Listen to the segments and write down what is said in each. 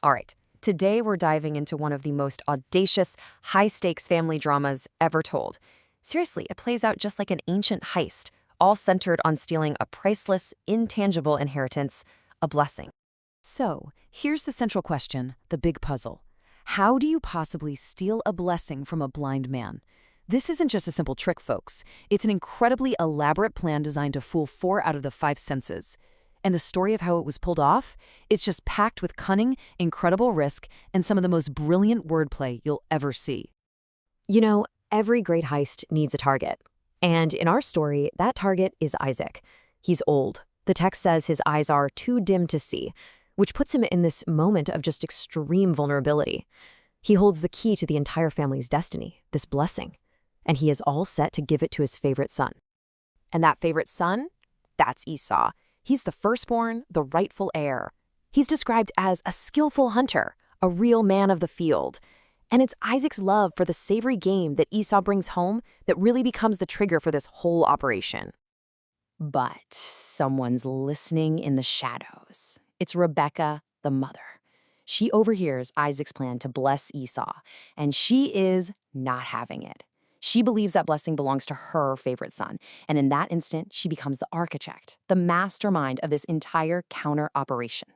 All right, today we're diving into one of the most audacious, high-stakes family dramas ever told. Seriously, it plays out just like an ancient heist, all centered on stealing a priceless, intangible inheritance, a blessing. So, here's the central question, the big puzzle. How do you possibly steal a blessing from a blind man? This isn't just a simple trick, folks. It's an incredibly elaborate plan designed to fool 4 out of the 5 senses. And the story of how it was pulled off? It's just packed with cunning, incredible risk, and some of the most brilliant wordplay you'll ever see. You know, every great heist needs a target. And in our story, that target is Isaac. He's old. The text says his eyes are too dim to see, which puts him in this moment of just extreme vulnerability. He holds the key to the entire family's destiny, this blessing, and he is all set to give it to his favorite son. And that favorite son? That's Esau. He's the firstborn, the rightful heir. He's described as a skillful hunter, a real man of the field. And it's Isaac's love for the savory game that Esau brings home that really becomes the trigger for this whole operation. But someone's listening in the shadows. It's Rebekah, the mother. She overhears Isaac's plan to bless Esau, and she is not having it. She believes that blessing belongs to her favorite son, and in that instant, she becomes the architect, the mastermind of this entire counter-operation.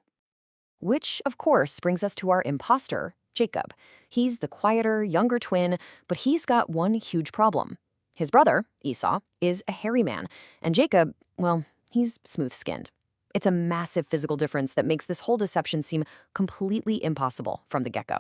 Which, of course, brings us to our imposter, Jacob. He's the quieter, younger twin, but he's got one huge problem. His brother, Esau, is a hairy man, and Jacob, well, he's smooth-skinned. It's a massive physical difference that makes this whole deception seem completely impossible from the get-go.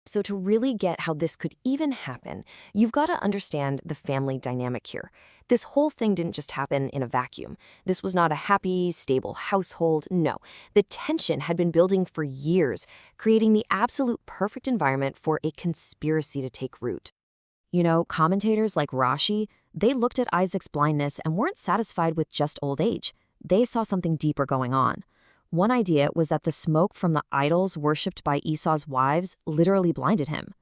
So to really get how this could even happen, you've got to understand the family dynamic here. This whole thing didn't just happen in a vacuum. This was not a happy, stable household. No, the tension had been building for years, creating the absolute perfect environment for a conspiracy to take root. You know, commentators like Rashi, they looked at Isaac's blindness and weren't satisfied with just old age. They saw something deeper going on. One idea was that the smoke from the idols worshipped by Esau's wives literally blinded him.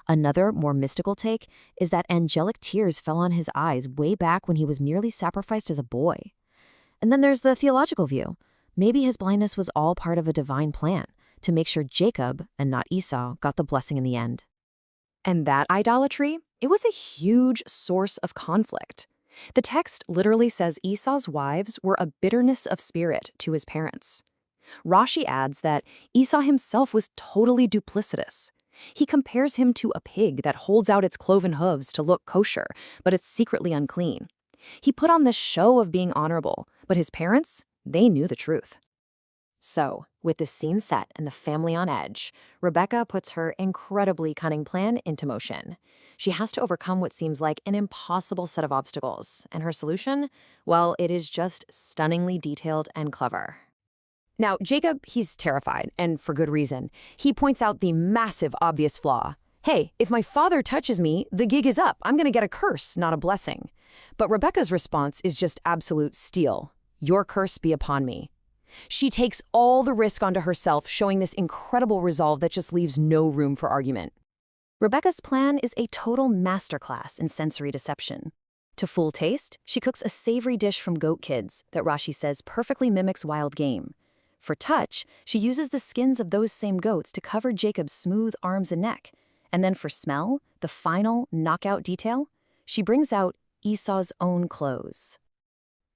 Another, more mystical take is that angelic tears fell on his eyes way back when he was nearly sacrificed as a boy. And then there's the theological view. Maybe his blindness was all part of a divine plan to make sure Jacob, and not Esau, got the blessing in the end. And that idolatry, it was a huge source of conflict. The text literally says Esau's wives were a bitterness of spirit to his parents. Rashi adds that Esau himself was totally duplicitous. He compares him to a pig that holds out its cloven hooves to look kosher, but it's secretly unclean. He put on this show of being honorable, but his parents, they knew the truth. So, with the scene set and the family on edge, Rebekah puts her incredibly cunning plan into motion. She has to overcome what seems like an impossible set of obstacles, and her solution? Well, it is just stunningly detailed and clever. Now, Jacob, he's terrified, and for good reason. He points out the massive obvious flaw. Hey, if my father touches me, the gig is up. I'm going to get a curse, not a blessing. But Rebekah's response is just absolute steel. Your curse be upon me. She takes all the risk onto herself, showing this incredible resolve that just leaves no room for argument. Rebekah's plan is a total masterclass in sensory deception. To full taste, she cooks a savory dish from goat kids that Rashi says perfectly mimics wild game. For touch, she uses the skins of those same goats to cover Jacob's smooth arms and neck. And then for smell, the final knockout detail, she brings out Esau's own clothes.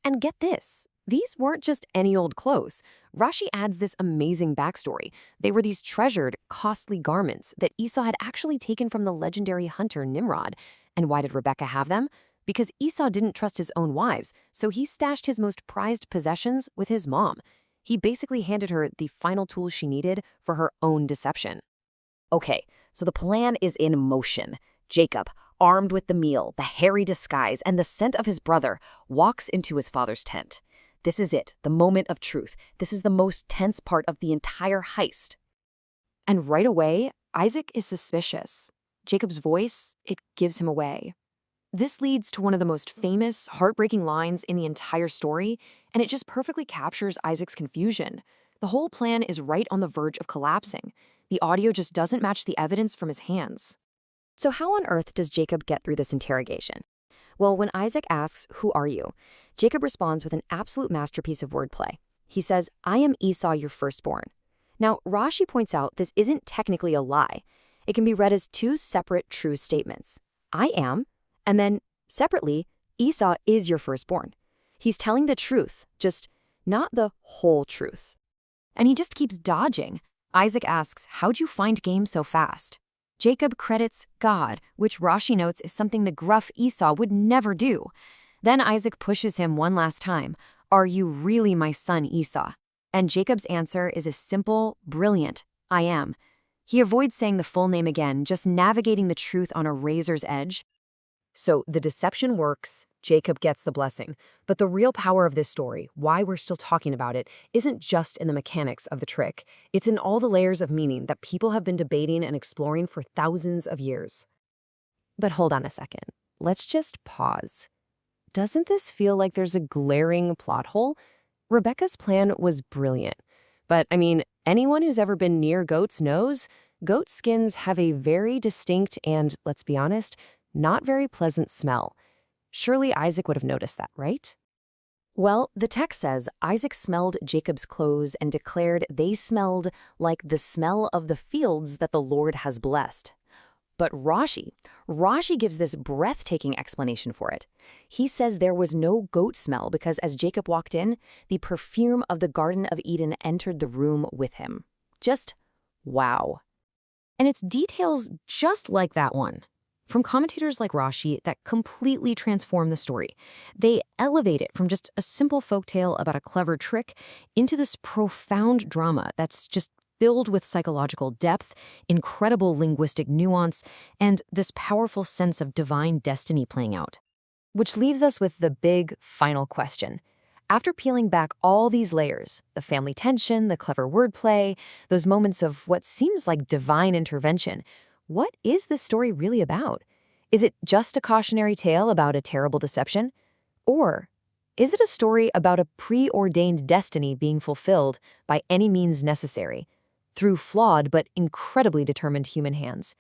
And get this, these weren't just any old clothes. Rashi adds this amazing backstory. They were these treasured, costly garments that Esau had actually taken from the legendary hunter Nimrod. And why did Rebekah have them? Because Esau didn't trust his own wives, so he stashed his most prized possessions with his mom. He basically handed her the final tools she needed for her own deception. Okay, so the plan is in motion. Jacob, armed with the meal, the hairy disguise, and the scent of his brother, walks into his father's tent. This is it, the moment of truth. This is the most tense part of the entire heist. And right away, Isaac is suspicious. Jacob's voice, it gives him away. This leads to one of the most famous, heartbreaking lines in the entire story, and it just perfectly captures Isaac's confusion. The whole plan is right on the verge of collapsing. The audio just doesn't match the evidence from his hands. So how on earth does Jacob get through this interrogation? Well, when Isaac asks, "Who are you?" Jacob responds with an absolute masterpiece of wordplay. He says, "I am Esau, your firstborn." Now, Rashi points out this isn't technically a lie. It can be read as two separate true statements. I am, and then, separately, Esau is your firstborn. He's telling the truth, just not the whole truth. And he just keeps dodging. Isaac asks, how'd you find game so fast? Jacob credits God, which Rashi notes is something the gruff Esau would never do. Then Isaac pushes him one last time. Are you really my son Esau? And Jacob's answer is a simple, brilliant, I am. He avoids saying the full name again, just navigating the truth on a razor's edge. So the deception works, Jacob gets the blessing. But the real power of this story, why we're still talking about it, isn't just in the mechanics of the trick. It's in all the layers of meaning that people have been debating and exploring for thousands of years. But hold on a second. Let's just pause. Doesn't this feel like there's a glaring plot hole? Rebekah's plan was brilliant. But, anyone who's ever been near goats knows goat skins have a very distinct and, let's be honest, not very pleasant smell. Surely Isaac would have noticed that, right? Well, the text says Isaac smelled Jacob's clothes and declared they smelled like the smell of the fields that the Lord has blessed. But Rashi gives this breathtaking explanation for it. He says there was no goat smell because as Jacob walked in, the perfume of the Garden of Eden entered the room with him. Just wow. And it's details just like that one from commentators like Rashi that completely transform the story. They elevate it from just a simple folktale about a clever trick into this profound drama that's just filled with psychological depth, incredible linguistic nuance, and this powerful sense of divine destiny playing out. Which leaves us with the big final question. After peeling back all these layers, the family tension, the clever wordplay, those moments of what seems like divine intervention, what is this story really about? Is it just a cautionary tale about a terrible deception? Or is it a story about a preordained destiny being fulfilled by any means necessary, through flawed but incredibly determined human hands?